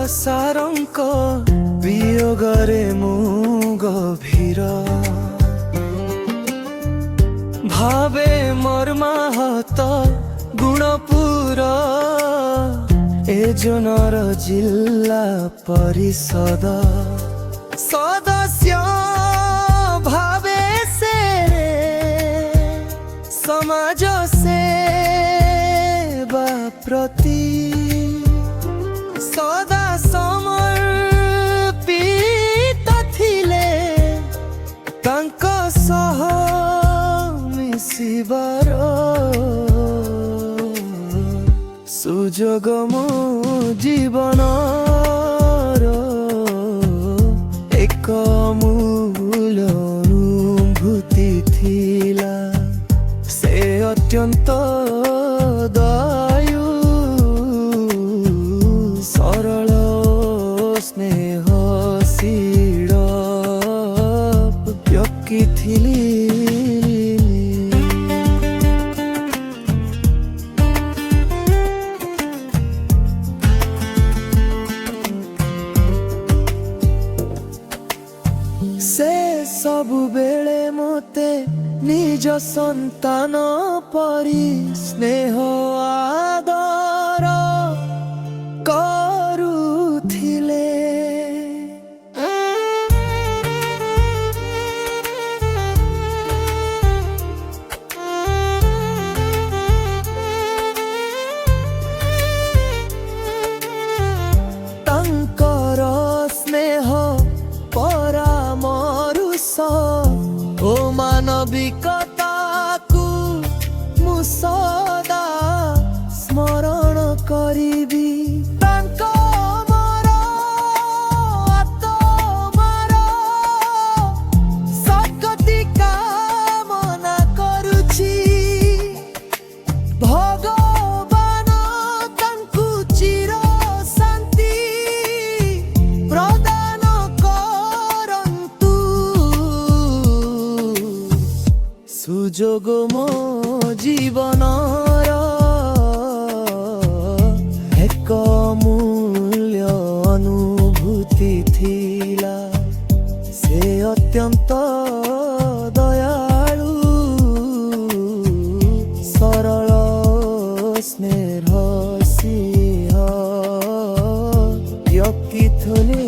ସାରଙ୍କ ବିୟୋଗରେ ମୁଁ ଗଭୀର ଭାବେ ମର୍ମାହତ ଗୁଣପୁର ଏ ଜୋନର ଜିଲ୍ଲା ପରିଷଦ ସଦସ୍ୟ ଭାବେ ସେ ସମାଜ ସେବା ପ୍ରତି ସଦା ସମର୍ପିତ ଥିଲେ ତାଙ୍କ ସହ ମିଶିବାର ସୁଯୋଗ ମୋ ଜୀବନର ଏକ ଅମୂଲ୍ୟ ଅନୁଭୂତି ଥିଲା। ସେ ଅତ୍ୟନ୍ତ ଦୟାଳୁ ସରଳ ସ୍ନେହଶୀଳ ବ୍ୟକ୍ତି ଥିଲେ। ସେ ସବୁବେଳେ ମୋତେ ନିଜ ସନ୍ତାନ ପରି ସ୍ନେହ ଆଦର କରୁଥିଲେ। ତାଙ୍କର ସ୍ନେହ ପରାମର୍ଶ ଓ ମାନବିକତାକୁ ମୁଁ ସଦା ସ୍ମରଣ କରିବି। ତାଙ୍କ ମୋର ଆତ୍ମାର ସଦ୍ଗତି କାମନା କରୁଛି। ଭଗବାନ ତାଙ୍କୁ ଚିର ଶାନ୍ତି ପ୍ରଦାନ କରନ୍ତୁ। ସୁଯୋଗ ମୋ ଜୀବନର ଏକ ଅମୂଲ୍ୟ ଅନୁଭୂତି ଥିଲା। ସେ ଅତ୍ୟନ୍ତ ଦୟାଳୁ ସରଳ ସ୍ନେହଶୀଳ ବ୍ୟକ୍ତି ଥିଲେ।